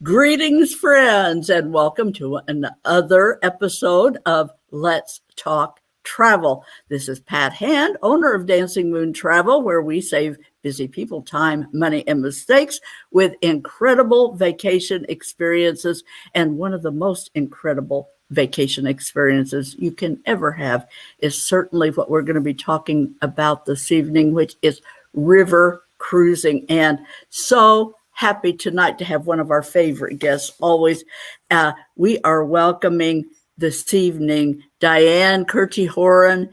Greetings, friends, and welcome to another episode of Let's Talk Travel. This is Pat Hand, owner of Dancing Moon Travel, where we save busy people time, money, and mistakes with incredible vacation experiences. And one of the most incredible vacation experiences you can ever have is certainly what we're going to be talking about this evening, which is river cruising. And so happy tonight to have one of our favorite guests always. We are welcoming this evening Diane Curchy-Horan.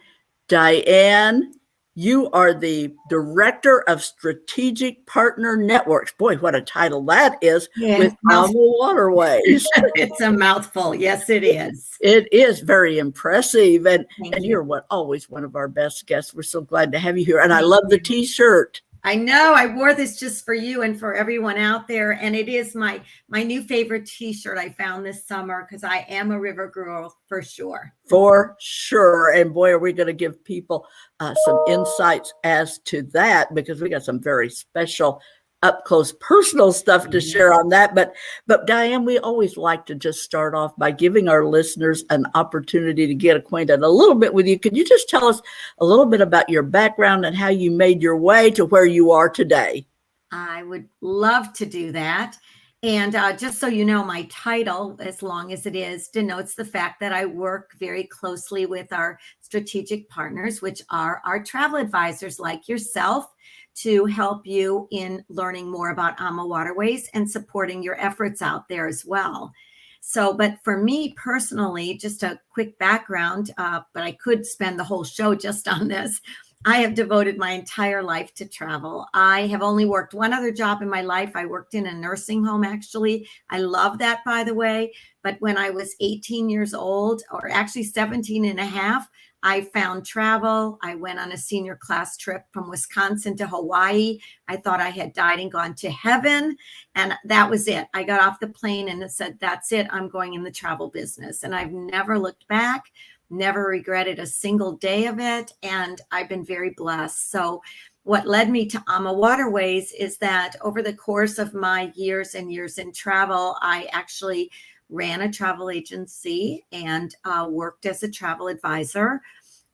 Diane, you are the Director of Strategic Partner Networks. Boy, what a title that is, with Amma Waterways. It's a mouthful. Yes, it is. It is very impressive. And you're always one of our best guests. We're so glad to have you here. And I love the T-shirt. I know. I wore this just for you and for everyone out there. And it is my new favorite T-shirt I found this summer because I am a river girl for sure. For sure. And boy, are we going to give people some insights as to that, because we got some very special up close personal stuff to share on that. But Diane, we always like to just start off by giving our listeners an opportunity to get acquainted a little bit with you. Could you just tell us a little bit about your background and how you made your way to where you are today? I would love to do that. And just so you know, my title, as long as it is, denotes the fact that I work very closely with our strategic partners, which are our travel advisors like yourself, to help you in learning more about Amma Waterways and supporting your efforts out there as well. So, but for me personally, just a quick background, but I could spend the whole show just on this. I have devoted my entire life to travel. I have only worked one other job in my life. I worked in a nursing home, actually. I love that, by the way. But when I was 18 years old, or actually 17 and a half, I found travel. I went on a senior class trip from Wisconsin to Hawaii. I thought I had died and gone to heaven. And that was it. I got off the plane and it said, that's it. I'm going in the travel business. And I've never looked back, never regretted a single day of it. And I've been very blessed. So what led me to Amma Waterways is that over the course of my years and years in travel, I actually ran a travel agency and worked as a travel advisor.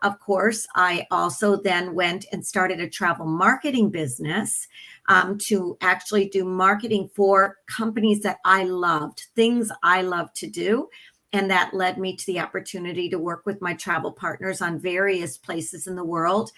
Of course, I also then went and started a travel marketing business to actually do marketing for companies that I loved, things I love to do. And that led me to the opportunity to work with my travel partners on various places in the world.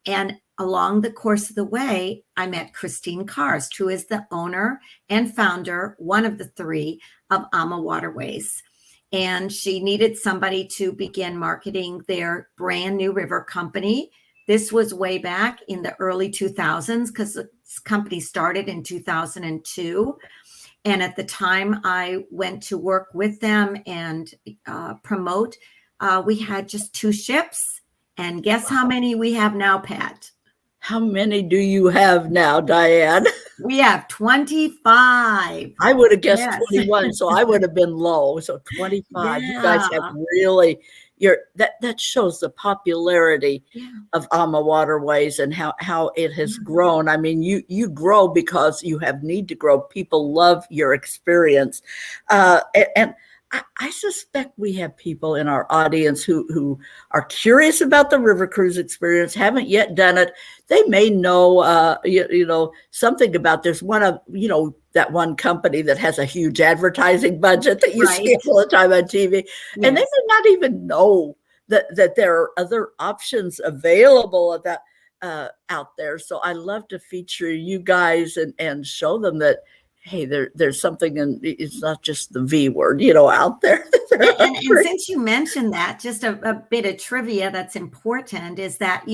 And along the course of the way, I met Christine Karst, who is the owner and founder, one of the three, of Amma Waterways. And she needed somebody to begin marketing their brand new river company. This was way back in the early 2000s because the company started in 2002. And at the time I went to work with them and promote, we had just 2 ships. And guess how many we have now, Pat? How many do you have now, Diane? We have 25. I would have guessed 21, so I would have been low. So 25. Yeah. You guys have really that shows the popularity of Amma Waterways and how it has grown. I mean, you grow because you have need to grow. People love your experience, and I suspect we have people in our audience who are curious about the river cruise experience, haven't yet done it. They may know, something about there's one of, that one company that has a huge advertising budget that you see all the time on TV. Yes. And they may not even know that there are other options available out there. So I love to feature you guys and show them that, hey, there's something, and it's not just the V word, out there. and since you mentioned that, just a bit of trivia that's important is that,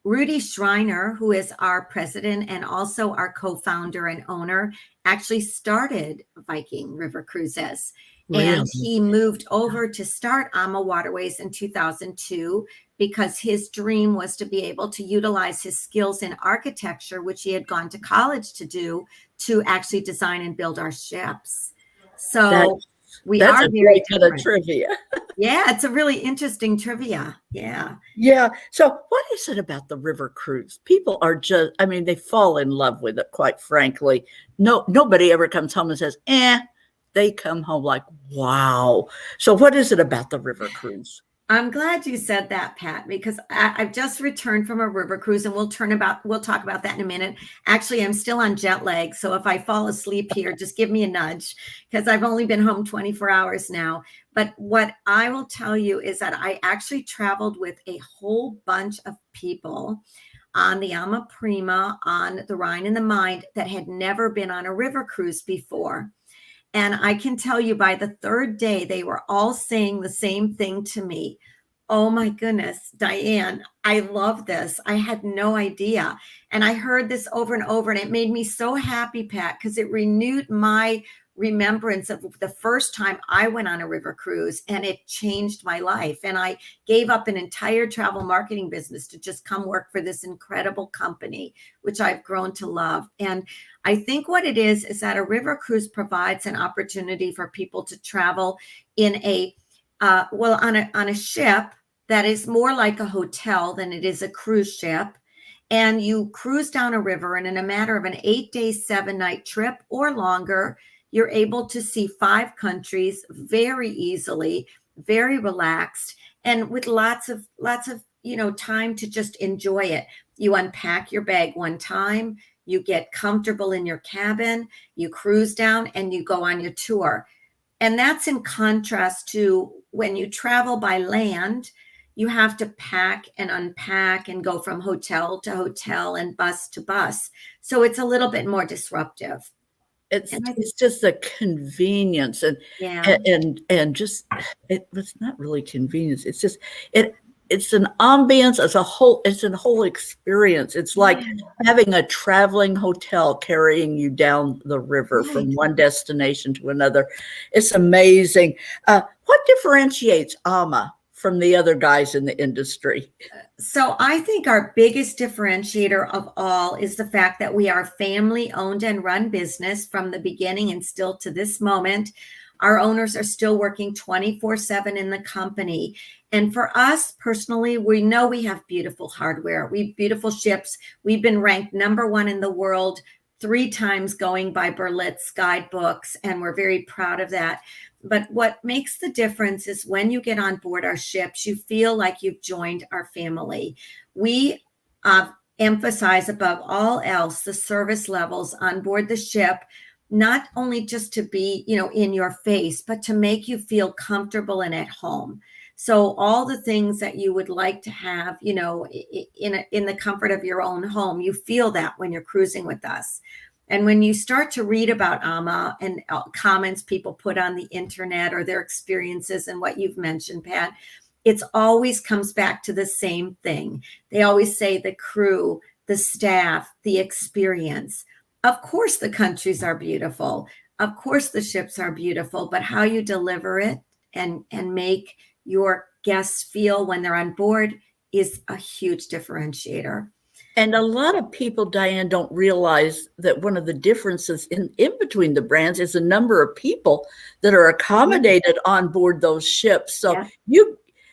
Rudy Schreiner, who is our president and also our co-founder and owner, actually started Viking River Cruises. Really? And he moved over to start Amma Waterways in 2002 because his dream was to be able to utilize his skills in architecture, which he had gone to college to do, to actually design and build our ships. So that's a great bit of trivia. Yeah, it's a really interesting trivia. Yeah. Yeah. So what is it about the river cruise? People are they fall in love with it, quite frankly. Nobody ever comes home and says, they come home like, wow. So what is it about the river cruise? I'm glad you said that, Pat, because I've just returned from a river cruise, and we'll talk about that in a minute. Actually, I'm still on jet lag, so if I fall asleep here, just give me a nudge, because I've only been home 24 hours now. But what I will tell you is that I actually traveled with a whole bunch of people on the Amma Prima, on the Rhine and the Main, that had never been on a river cruise before. And I can tell you by the third day, they were all saying the same thing to me. Oh my goodness, Diane, I love this. I had no idea. And I heard this over and over, and it made me so happy, Pat, because it renewed my remembrance of the first time I went on a river cruise, and it changed my life. And I gave up an entire travel marketing business to just come work for this incredible company, which I've grown to love. And I think what it is that a river cruise provides an opportunity for people to travel in on a ship that is more like a hotel than it is a cruise ship. And you cruise down a river, and in a matter of an 8-day, 7-night trip or longer, you're able to see 5 countries very easily, very relaxed, and with lots of time to just enjoy it. You unpack your bag one time, you get comfortable in your cabin, you cruise down, and you go on your tour. And that's in contrast to when you travel by land. You have to pack and unpack and go from hotel to hotel and bus to bus. So it's a little bit more disruptive. It's just the convenience and just it's not really convenience. It's just it's an ambience as a whole. It's a whole experience. It's like having a traveling hotel carrying you down the river from one destination to another. It's amazing. What differentiates Amma from the other guys in the industry? So I think our biggest differentiator of all is the fact that we are family owned and run business from the beginning and still to this moment. Our owners are still working 24/7 in the company. And for us personally, we know we have beautiful hardware. We beautiful ships. We've been ranked #1 in the world 3 times going by Berlitz's guidebooks, and we're very proud of that. But what makes the difference is when you get on board our ships, you feel like you've joined our family. We emphasize above all else the service levels on board the ship, not only just to be, in your face, but to make you feel comfortable and at home. So all the things that you would like to have, in the comfort of your own home, you feel that when you're cruising with us. And when you start to read about Amma and comments people put on the internet or their experiences and what you've mentioned, Pat, it always comes back to the same thing. They always say the crew, the staff, the experience. Of course, the countries are beautiful. Of course, the ships are beautiful, but how you deliver it and make your guests feel when they're on board is a huge differentiator. And a lot of people, Diane, don't realize that one of the differences in between the brands is the number of people that are accommodated on board those ships. So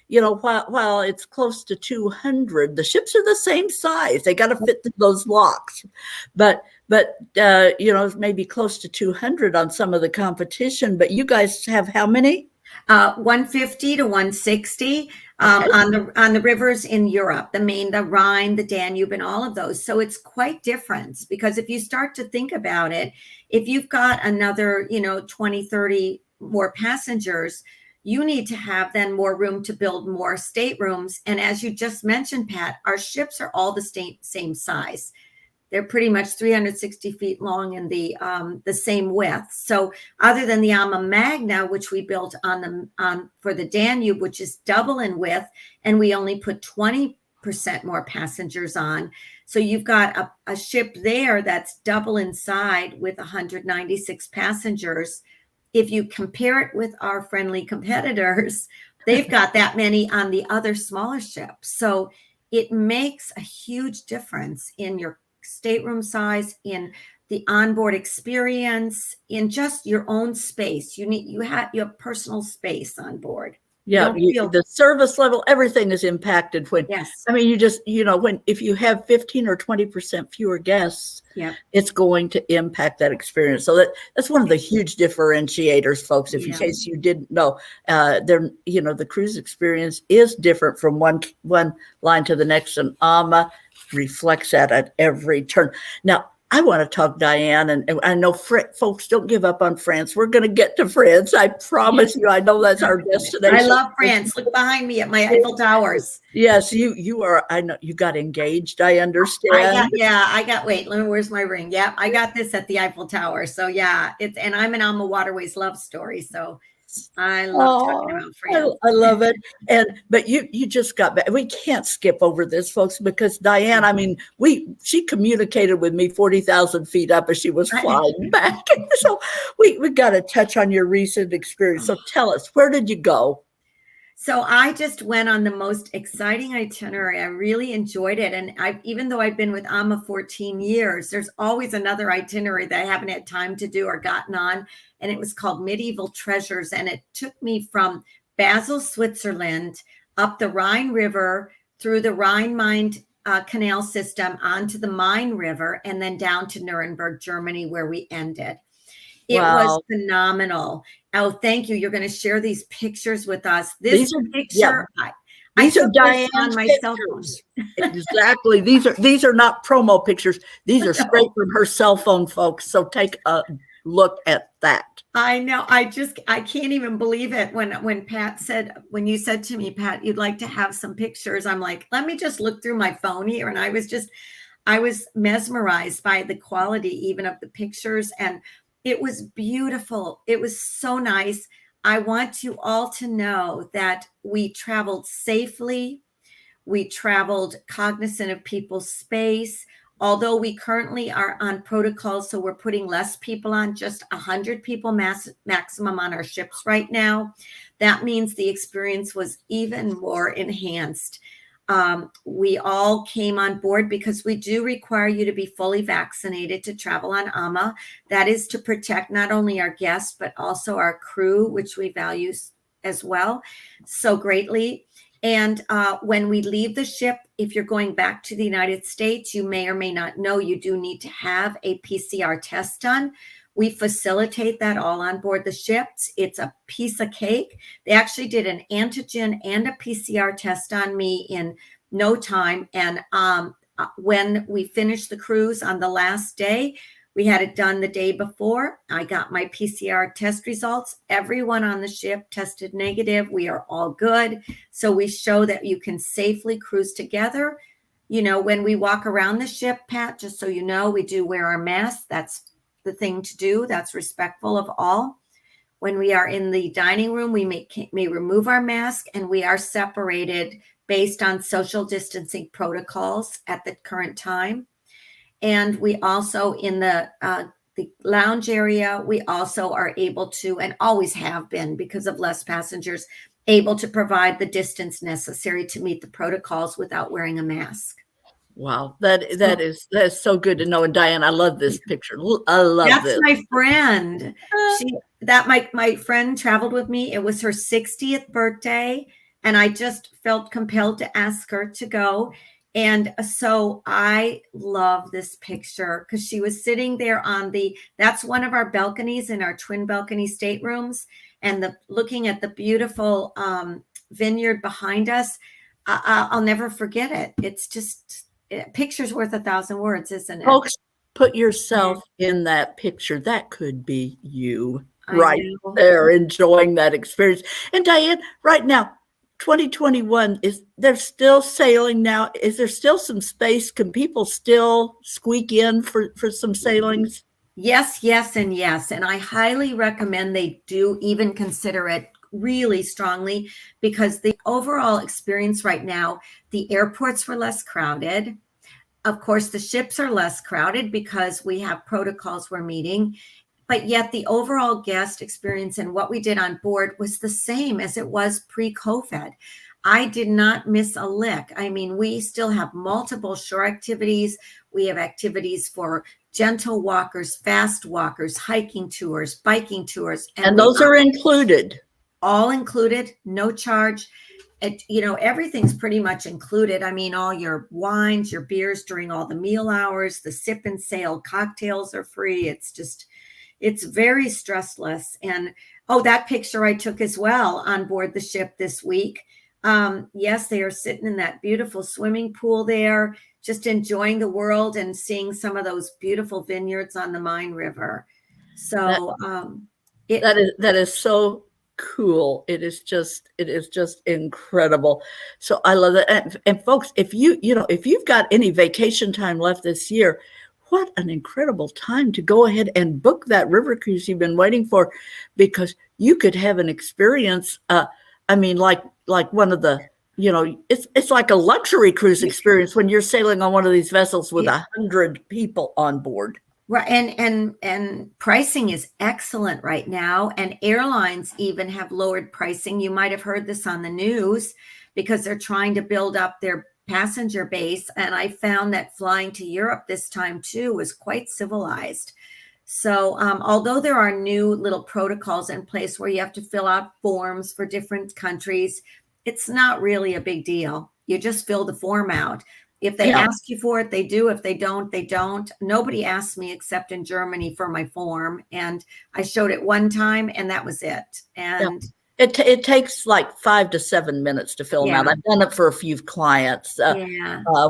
while it's close to 200, the ships are the same size. They got to fit those locks. But maybe close to 200 on some of the competition. But you guys have how many? 150 to 160 on the rivers in Europe, the Main, the Rhine, the Danube, and all of those. So it's quite different, because if you start to think about it, if you've got another 20, 30 more passengers, you need to have then more room to build more staterooms. And as you just mentioned, Pat, our ships are all the same size. They're pretty much 360 feet long and the same width. So other than the Amma Magna, which we built for the Danube, which is double in width, and we only put 20% more passengers on. So you've got a ship there that's double inside with 196 passengers. If you compare it with our friendly competitors, they've got that many on the other smaller ships. So it makes a huge difference in your stateroom size, in the onboard experience, in just your own space. You have personal space on board. You don't feel the service level, everything is impacted when, yes. I mean, you just, when, if you have 15 or 20% fewer guests, it's going to impact that experience. So that's one of the huge differentiators, folks. If in case you didn't know, the cruise experience is different from one line to the next, and Amma reflects that at every turn. Now, I want to talk, Diane, and I know folks don't give up on France. We're going to get to France. I promise you. I know that's our destination. I love France. Look behind me at my Eiffel Towers. Yes, you are. I know you got engaged. I understand. Wait, where's my ring? Yeah, I got this at the Eiffel Tower. So yeah, and I'm an Amma Waterways love story. So I love talking about France. I love it. But you just got back. We can't skip over this, folks, because Diane, I mean, she communicated with me 40,000 feet up as she was flying back. So we got to touch on your recent experience. So tell us, where did you go? So I just went on the most exciting itinerary. I really enjoyed it. And even though I've been with Amma 14 years, there's always another itinerary that I haven't had time to do or gotten on. And it was called Medieval Treasures. And it took me from Basel, Switzerland, up the Rhine River, through the Rhine-Main canal system, onto the Main River, and then down to Nuremberg, Germany, where we ended. It was phenomenal. Oh, thank you. You're going to share these pictures with us. This picture, these are Diane's on my cell phone. Exactly. These are not promo pictures. These are straight from her cell phone, folks. So take a look at that. I know. I can't even believe it. When Pat said, when you said to me, Pat, you'd like to have some pictures, I'm like, let me just look through my phone here. And I was mesmerized by the quality even of the pictures, and it was beautiful. It was so nice. I want you all to know that we traveled safely. We traveled cognizant of people's space. Although we currently are on protocols, so we're putting less people on, just 100 people maximum on our ships right now. That means the experience was even more enhanced. We all came on board because we do require you to be fully vaccinated to travel on Amma. That is to protect not only our guests, but also our crew, which we value as well so greatly. And when we leave the ship, if you're going back to the United States, you may or may not know you do need to have a PCR test done. We facilitate that all on board the ships. It's a piece of cake. They actually did an antigen and a PCR test on me in no time. And when we finished the cruise on the last day, we had it done the day before. I got my PCR test results. Everyone on the ship tested negative. We are all good. So we show that you can safely cruise together. You know, when we walk around the ship, Pat, just so you know, we do wear our masks. That's the thing to do. That's respectful of all. When we are in the dining room, we may remove our mask, and we are separated based on social distancing protocols at the current time. And we also, in the lounge area, we also are able to, and always have been because of less passengers, able to provide the distance necessary to meet the protocols without wearing a mask. Wow, that is so good to know. And Diane, I love this picture. I love this. That's my friend. My friend traveled with me. It was her 60th birthday, and I just felt compelled to ask her to go. And so I love this picture because she was sitting there that's one of our balconies in our twin balcony staterooms, and looking at the beautiful vineyard behind us. I'll never forget it. It's just picture's worth 1,000 words, isn't it? Folks, put yourself in that picture. That could be you right there enjoying that experience. And Diane, right now, 2021, they're still sailing now? Is there still some space? Can people still squeak in for some sailings? Yes, yes, and yes. And I highly recommend they do even consider it really strongly, because the overall experience right now, the airports were less crowded. Of course, the ships are less crowded because we have protocols we're meeting. But yet the overall guest experience and what we did on board was the same as it was pre-COVID. I did not miss a lick. I mean, we still have multiple shore activities. We have activities for gentle walkers, fast walkers, hiking tours, biking tours. And those are included. all included, no charge. Everything's pretty much included. I mean, all your wines, your beers during all the meal hours, the sip and sail cocktails are free. It's very stressless. And that picture I took as well on board the ship this week. Yes, they are sitting in that beautiful swimming pool there, just enjoying the world and seeing some of those beautiful vineyards on the Main River. So that is so cool. It is just incredible. So I love that. And folks, if you've got any vacation time left this year, what an incredible time to go ahead and book that river cruise you've been waiting for, because you could have an experience. I mean, like one of the, it's like a luxury cruise experience when you're sailing on one of these vessels with 100 people on board. Right. And pricing is excellent right now. And airlines even have lowered pricing. You might have heard this on the news, because they're trying to build up their passenger base. And I found that flying to Europe this time too was quite civilized. So although there are new little protocols in place where you have to fill out forms for different countries, it's not really a big deal. You just fill the form out. If they ask you for it, they do. If they don't, they don't. Nobody asked me except in Germany for my form. And I showed it one time and that was it. And it takes like 5 to 7 minutes to fill them out. I've done it for a few clients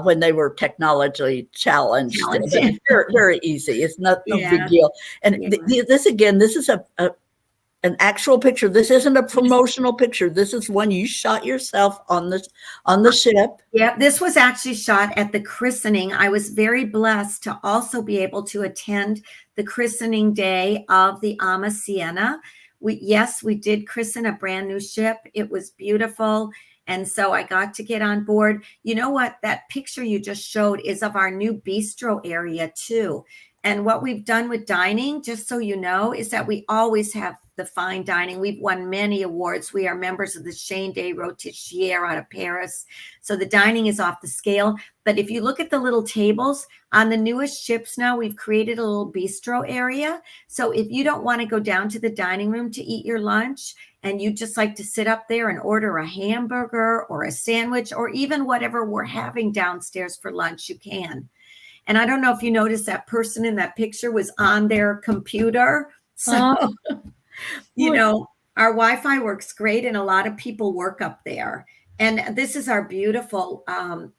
when they were technologically challenged. It's very, very easy. It's not no big deal. And this is an actual picture. This isn't a promotional picture. This is one you shot yourself on the ship. Yeah, this was actually shot at the christening. I was very blessed to also be able to attend the christening day of the Amma Sienna. We did christen a brand new ship. It was beautiful. And so I got to get on board. You know what? That picture you just showed is of our new bistro area too. And what we've done with dining, just so you know, is that we always have the fine dining. We've won many awards. We are members of the Chaîne des Rôtissiers out of Paris. So the dining is off the scale. But if you look at the little tables on the newest ships now, we've created a little bistro area. So if you don't want to go down to the dining room to eat your lunch, and you just like to sit up there and order a hamburger or a sandwich, or even whatever we're having downstairs for lunch, you can. And I don't know if you noticed, that person in that picture was on their computer. So, our Wi-Fi works great, and a lot of people work up there. And this is our beautiful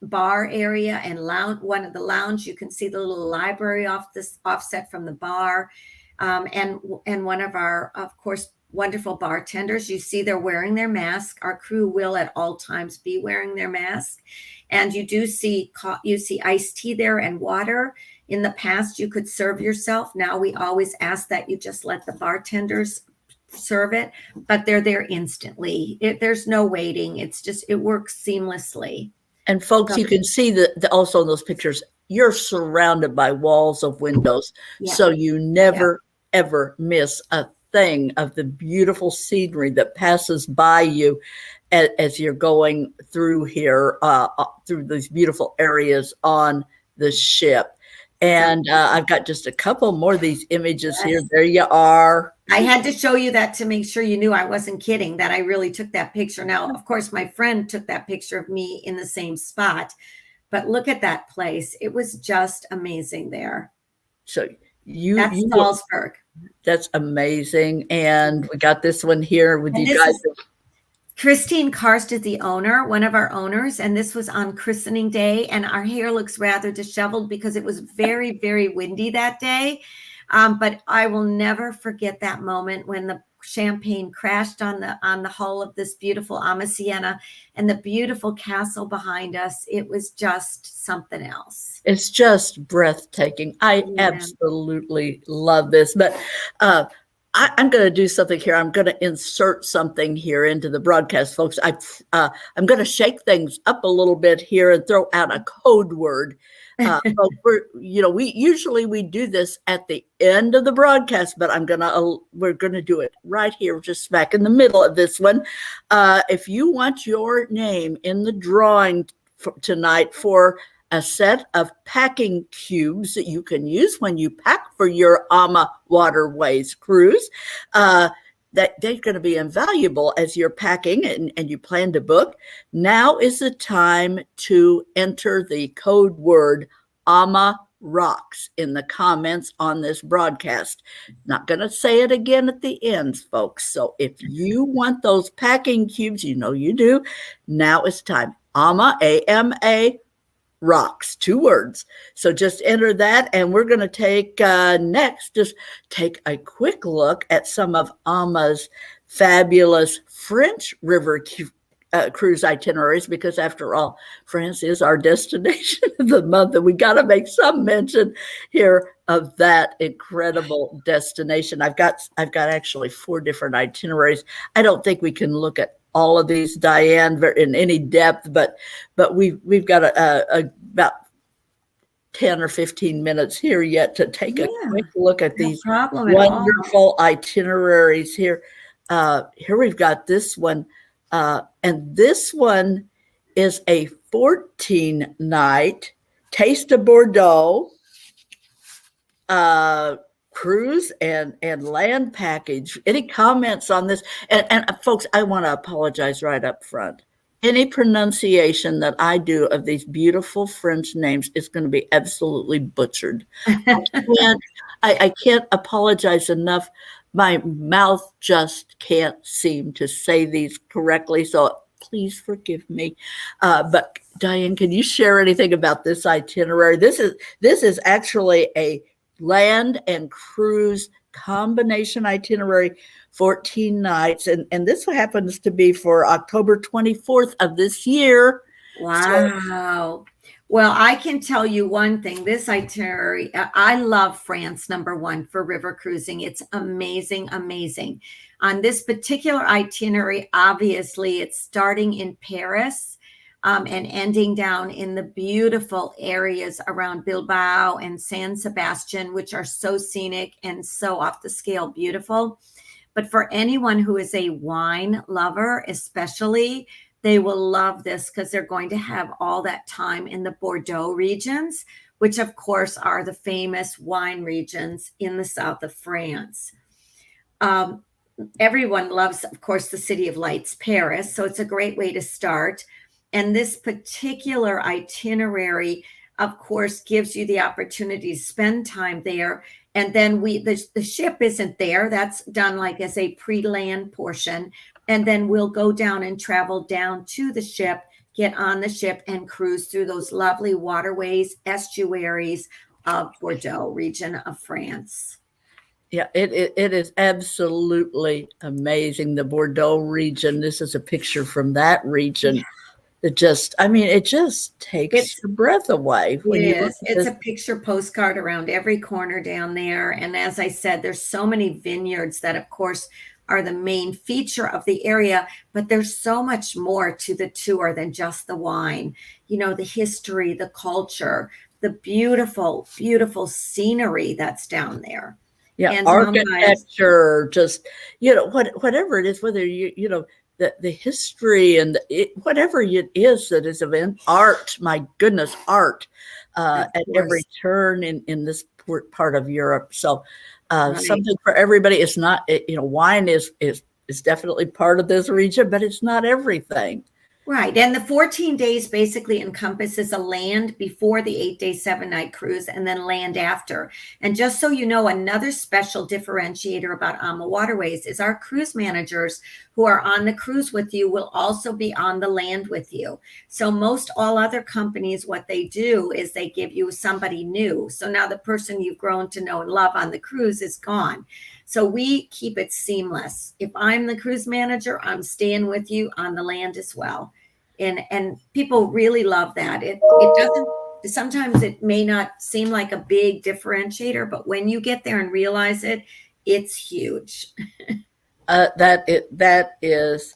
bar area and lounge. One of the lounge, you can see the little library offset from the bar. And one of our, of course, wonderful bartenders. You see they're wearing their mask. Our crew will at all times be wearing their mask. And you see iced tea there and water. In the past, you could serve yourself. Now we always ask that you just let the bartenders serve it, but they're there instantly. There's no waiting. It works seamlessly. And folks, you can see that also in those pictures, you're surrounded by walls of windows. So you never, ever miss a thing of the beautiful scenery that passes by you as you're going through here, through these beautiful areas on the ship. And I've got just a couple more of these images here. There you are. I had to show you that to make sure you knew I wasn't kidding, that I really took that picture. Now, of course, my friend took that picture of me in the same spot, but look at that place. It was just amazing there. So that's Salzburg. That's amazing. And we got this one here with you guys. Christine Karst is the owner, one of our owners, and this was on christening day, and our hair looks rather disheveled because it was very, very windy that day. But I will never forget that moment when the champagne crashed on the hull of this beautiful Amma Sienna and the beautiful castle behind us. It was just something else. It's just breathtaking. I absolutely love this. But I'm going to do something here. I'm going to insert something here into the broadcast, folks. I'm going to shake things up a little bit here and throw out a code word. But we usually do this at the end of the broadcast, but we're going to do it right here, just smack in the middle of this one. If you want your name in the drawing tonight for a set of packing cubes that you can use when you pack for your Amma Waterways cruise, that they're going to be invaluable as you're packing and you plan to book. Now is the time to enter the code word Amma Rocks in the comments on this broadcast. Not going to say it again at the end, folks. So if you want those packing cubes, you know you do, now is time. Amma, A-M-A, Rocks, 2 words. So just enter that, and we're going to take next, just take a quick look at some of Amma's fabulous French river cruise itineraries, because after all, France is our destination of the month, and we got to make some mention here of that incredible destination. I've got actually 4 different itineraries. I don't think we can look at all of these, Diane, in any depth, but we've got about 10 or 15 minutes here yet to take a quick look at these wonderful itineraries here. Here we've got this one, and this one is a 14-night Taste of Bordeaux cruise and land package. Any comments on this? And folks, I want to apologize right up front. Any pronunciation that I do of these beautiful French names is going to be absolutely butchered. I can't apologize enough. My mouth just can't seem to say these correctly, so please forgive me. But Diane, can you share anything about this itinerary? This is actually a land and cruise combination itinerary, 14 nights. And this happens to be for October 24th of this year. Wow. Well, I can tell you one thing, this itinerary, I love France, number one, for river cruising. It's amazing, amazing. On this particular itinerary, obviously, it's starting in Paris and ending down in the beautiful areas around Bilbao and San Sebastian, which are so scenic and so off the scale beautiful. But for anyone who is a wine lover, especially, they will love this because they're going to have all that time in the Bordeaux regions, which of course are the famous wine regions in the south of France. Everyone loves, of course, the City of Lights, Paris. So it's a great way to start. And this particular itinerary, of course, gives you the opportunity to spend time there. And then the ship isn't there. That's done like as a pre-land portion. And then we'll go down and travel down to the ship, get on the ship and cruise through those lovely waterways, estuaries of Bordeaux region of France. Yeah, it is absolutely amazing. The Bordeaux region. This is a picture from that region. It just takes your breath away. It's a picture postcard around every corner down there. And as I said, there's so many vineyards that, of course, are the main feature of the area, but there's so much more to the tour than just the wine. You know, the history, the culture, the beautiful, beautiful scenery that's down there. Yeah, and architecture, just, whatever it is, whether the history and whatever it is that is of art, my goodness, art at every turn in this part of Europe. So something for everybody. It's not, wine is definitely part of this region, but it's not everything. Right. And the 14 days basically encompasses a land before the 8-day, 7-night cruise and then land after. And just so you know, another special differentiator about Amma Waterways is our cruise managers who are on the cruise with you will also be on the land with you. So most all other companies, what they do is they give you somebody new. So now the person you've grown to know and love on the cruise is gone. So we keep it seamless. If I'm the cruise manager, I'm staying with you on the land as well. And people really love that. It doesn't, sometimes it may not seem like a big differentiator, but when you get there and realize it, it's huge. That is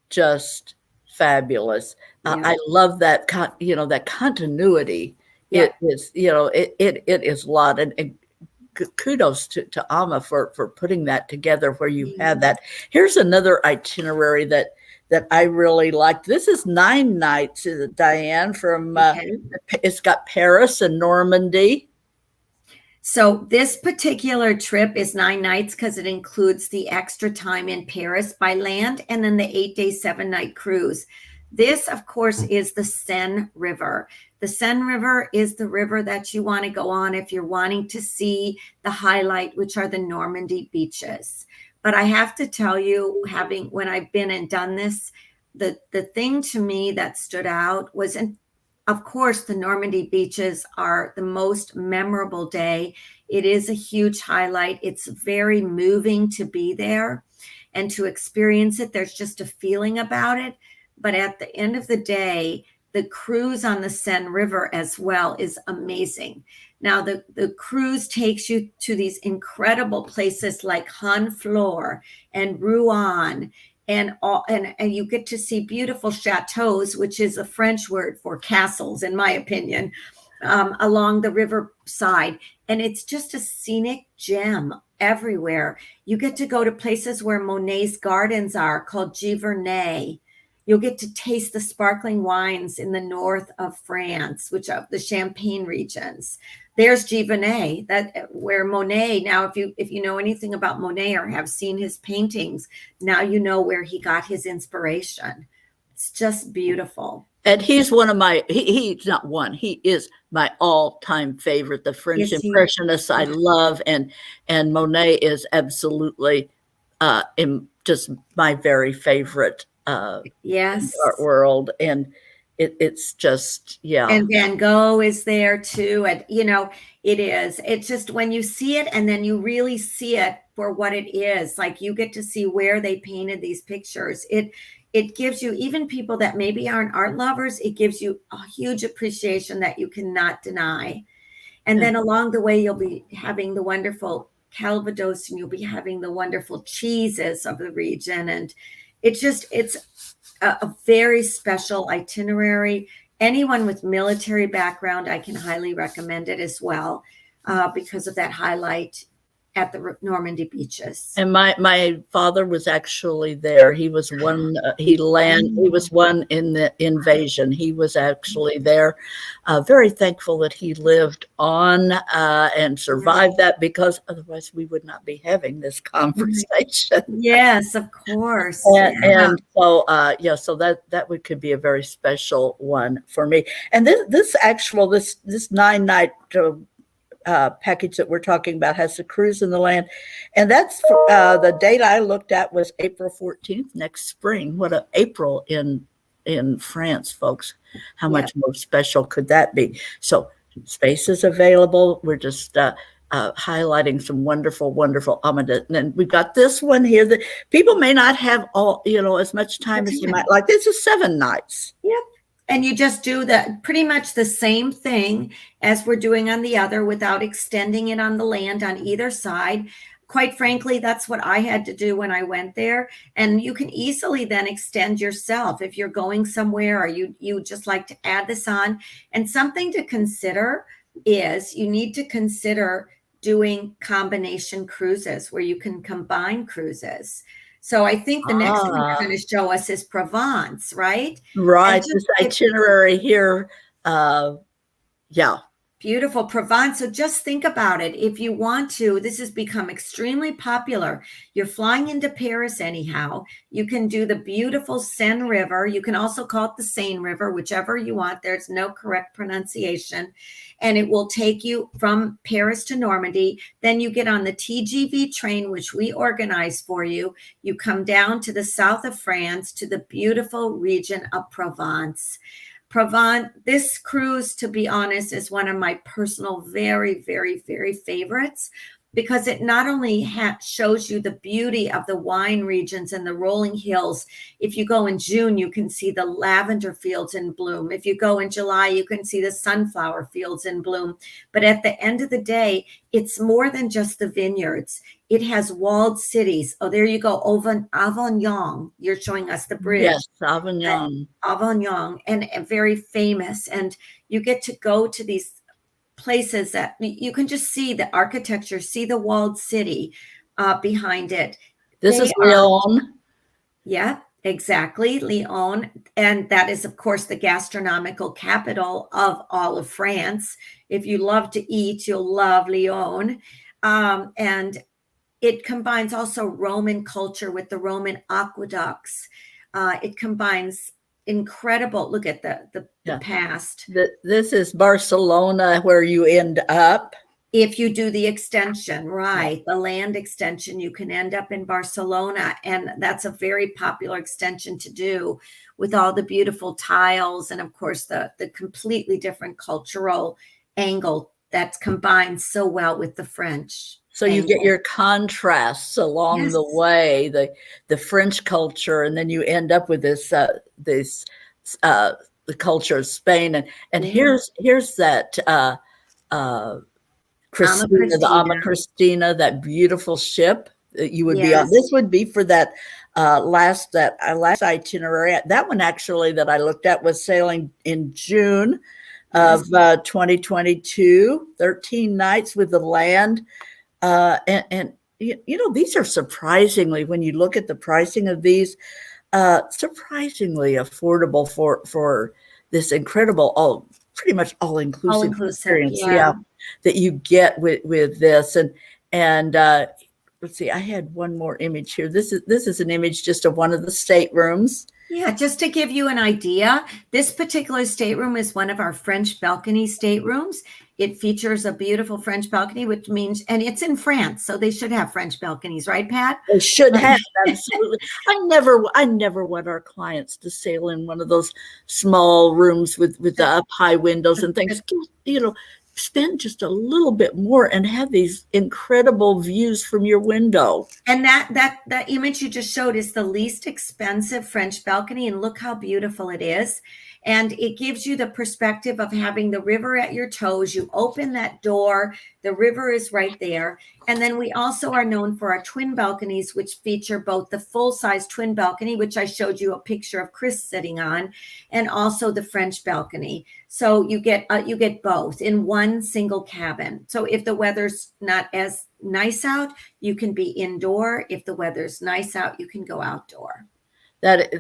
just fabulous. Yeah. I love that, that continuity. Yeah. It is, it is a lot. And kudos to Amma for putting that together where you have that. Here's another itinerary that I really liked. This is 9 nights, Diane, from it's got Paris and Normandy. So this particular trip is 9 nights because it includes the extra time in Paris by land and then the 8-day, 7-night cruise. This, of course, is the Seine River. The Seine River is the river that you want to go on if you're wanting to see the highlight, which are the Normandy beaches. But I have to tell you, when I've been and done this, the thing to me that stood out was, of course, the Normandy beaches are the most memorable day. It is a huge highlight. It's very moving to be there and to experience it. There's just a feeling about it. But at the end of the day, the cruise on the Seine River as well is amazing. Now, the cruise takes you to these incredible places like Honfleur and Rouen, and you get to see beautiful chateaus, which is a French word for castles, in my opinion, along the riverside. And it's just a scenic gem everywhere. You get to go to places where Monet's gardens are, called Giverny. You'll get to taste the sparkling wines in the north of France, which are the Champagne regions. There's Giverny, where Monet. Now, if you know anything about Monet or have seen his paintings, now you know where he got his inspiration. It's just beautiful. And he's one of my, he's not one, he is my all-time favorite. The French Impressionists I love, and Monet is absolutely just my very favorite art world. And it's just, yeah. And Van Gogh is there too. And, it's just when you see it and then you really see it for what it is, like you get to see where they painted these pictures. It gives you, even people that maybe aren't art lovers, it gives you a huge appreciation that you cannot deny. And then along the way, you'll be having the wonderful Calvados and you'll be having the wonderful cheeses of the region. And it's a very special itinerary. Anyone with military background, I can highly recommend it as well, because of that highlight at the Normandy beaches. And my father was actually there. He was one. He was one in the invasion. He was actually there. Very thankful that he lived on and survived that, because otherwise we would not be having this conversation. Yes, of course. And so so that could be a very special one for me. And this 9-night package that we're talking about has the cruise in the land, and that's the date I looked at was April 14th, next spring. What a April in France, folks. How much more special could that be? So space is available. We're just highlighting some wonderful Amma. And we've got this one here that people may not have as much time as you might like. This is 7 nights. Yep. And you just do pretty much the same thing as we're doing on the other, without extending it on the land on either side. Quite frankly, that's what I had to do when I went there. And you can easily then extend yourself if you're going somewhere or you just like to add this on. And something to consider is you need to consider doing combination cruises where you can combine cruises. So I think the next thing you're going to show us is Provence, right? Right. This itinerary here. Beautiful Provence. So just think about it. If you want to, this has become extremely popular. You're flying into Paris anyhow. You can do the beautiful Seine River. You can also call it the Seine River, whichever you want. There's no correct pronunciation. And it will take you from Paris to Normandy. Then you get on the TGV train, which we organize for you. You come down to the south of France to the beautiful region of Provence. This cruise, to be honest, is one of my personal very, very, very favorites, because it not only shows you the beauty of the wine regions and the rolling hills. If you go in June, you can see the lavender fields in bloom. If you go in July, you can see the sunflower fields in bloom. But at the end of the day, it's more than just the vineyards. It has walled cities. Oh, there you go. Avignon. You're showing us the bridge. Yes, Avignon. Avignon, and very famous. And you get to go to these places that you can just see the architecture, see the walled city behind it. This is Lyon. Yeah, Exactly, Lyon. And that is, of course, the gastronomical capital of all of France. If you love to eat, you'll love Lyon. And it combines also Roman culture with the Roman aqueducts. It combines incredible, look at the past. This is Barcelona where you end up. If you do the extension, right, the land extension, you can end up in Barcelona. And that's a very popular extension to do with all the beautiful tiles. And of course, the completely different cultural angle that's combined so well with the French. So you get your contrasts along the way, the French culture, and then you end up with this the culture of Spain. And here's that Christina, the Amma Christina, that beautiful ship that you would be on. This would be for that last itinerary. That one actually that I looked at was sailing in June of 2022, 13 nights with the land. And you know, these are surprisingly, when you look at the pricing of these, surprisingly affordable for this incredible, pretty much all-inclusive experience. That you get with this. And let's see, I had one more image here. This is an image just of one of the staterooms. Yeah, just to give you an idea, this particular stateroom is one of our French balcony staterooms. It features a beautiful French balcony, which means, and it's in France, so they should have French balconies, right, Pat? They should have, absolutely. I never want our clients to sail in one of those small rooms with the up high windows and things. You know, spend just a little bit more and have these incredible views from your window. And that image you just showed is the least expensive French balcony, and look how beautiful it is. And it gives you the perspective of having the river at your toes. You open that door, the river is right there. And then we also are known for our twin balconies, which feature both the full-size twin balcony, which I showed you a picture of Chris sitting on, and also the French balcony. So you get both in one single cabin. So if the weather's not as nice out, you can be indoor. If the weather's nice out, you can go outdoor. That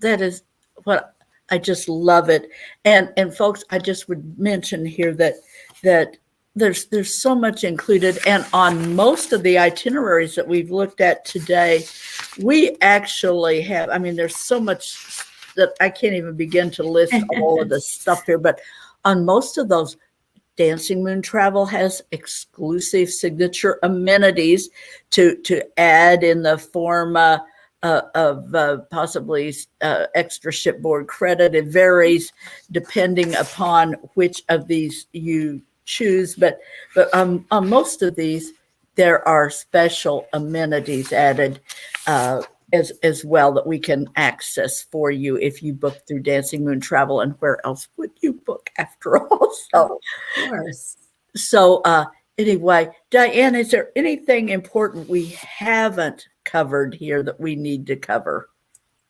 is what I just love it. And folks, I just would mention here that there's so much included. And on most of the itineraries that we've looked at today, we actually have, I mean, there's so much that I can't even begin to list all of the stuff here, but on most of those, Dancing Moon Travel has exclusive signature amenities to add in the form of possibly extra shipboard credit. It varies depending upon which of these you choose, but on most of these, there are special amenities added as well that we can access for you if you book through Dancing Moon Travel. And where else would you book after all? So, of course. So anyway, Diane, is there anything important we haven't covered here that we need to cover?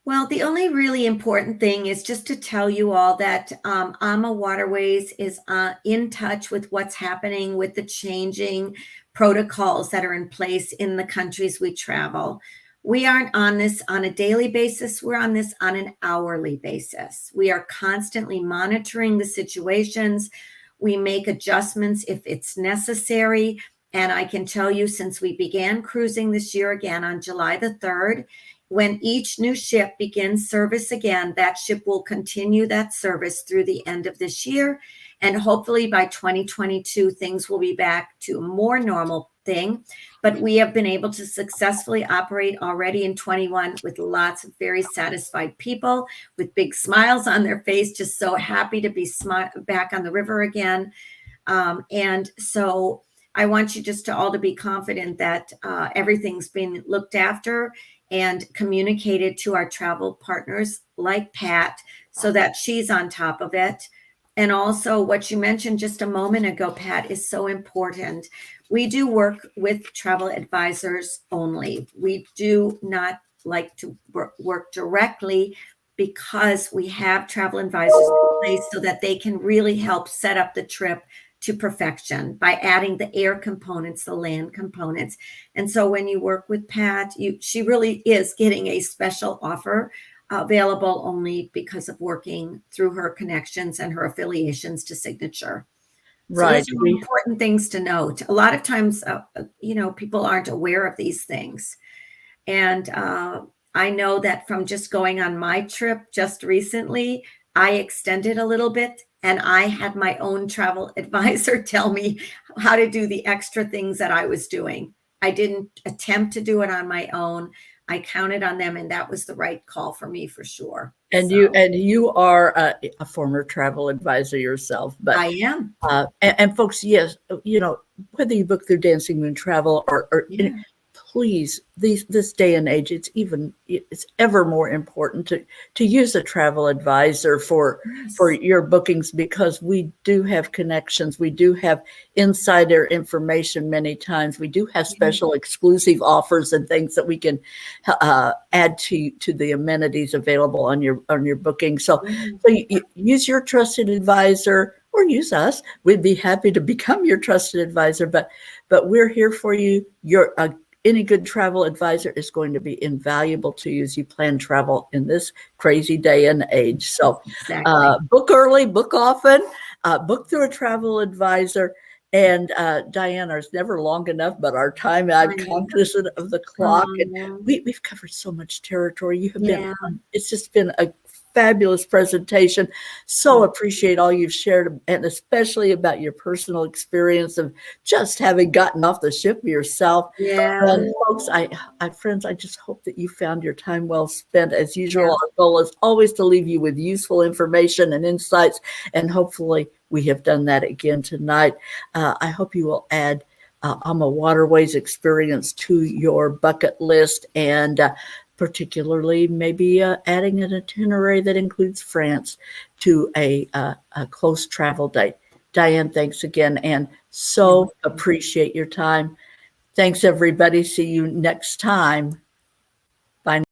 Well, the only really important thing is just to tell you all that Amma Waterways is in touch with what's happening with the changing protocols that are in place in the countries we travel. We aren't on this on a daily basis. We're on this on an hourly basis. We are constantly monitoring the situations. We make adjustments if it's necessary. And I can tell you, since we began cruising this year again on July the 3rd, when each new ship begins service again, that ship will continue that service through the end of this year. And hopefully by 2022, things will be back to a more normal thing. But we have been able to successfully operate already in 21 with lots of very satisfied people with big smiles on their face, just so happy to be back on the river again. And so I want you just to all to be confident that everything's been looked after and communicated to our travel partners like Pat, so that she's on top of it. And also what you mentioned just a moment ago, Pat, is so important. We do work with travel advisors only. We do not like to work directly, because we have travel advisors in place so that they can really help set up the trip to perfection by adding the air components, the land components. And so when you work with Pat, she really is getting a special offer available only because of working through her connections and her affiliations to Signature. So Right. those are important things to note. A lot of times, people aren't aware of these things. And I know that from just going on my trip just recently, I extended a little bit, and I had my own travel advisor tell me how to do the extra things that I was doing. I didn't attempt to do it on my own. I counted on them, and that was the right call for me for sure. And you are a former travel advisor yourself, but I am. And folks, yes, whether you book through Dancing Moon Travel or please, this day and age, it's ever more important to use a travel advisor for your bookings, because we do have connections, we do have insider information many times, we do have special exclusive offers and things that we can add to the amenities available on your booking. So you use your trusted advisor, or use us. We'd be happy to become your trusted advisor, but we're here for you. Any good travel advisor is going to be invaluable to you as you plan travel in this crazy day and age. So book early, book often, book through a travel advisor. And Diane, it's never long enough, but our time, I'm cognizant of the clock. And we've covered so much territory. You have been, it's just been a fabulous presentation. So appreciate all you've shared, and especially about your personal experience of just having gotten off the ship yourself. And folks, friends, I just hope that you found your time well spent. As usual, our goal is always to leave you with useful information and insights, and hopefully we have done that again tonight. I hope you will add Amma Waterways experience to your bucket list, and particularly maybe adding an itinerary that includes France to a close travel date. Diane, thanks again, and so appreciate your time. Thanks, everybody. See you next time. Bye.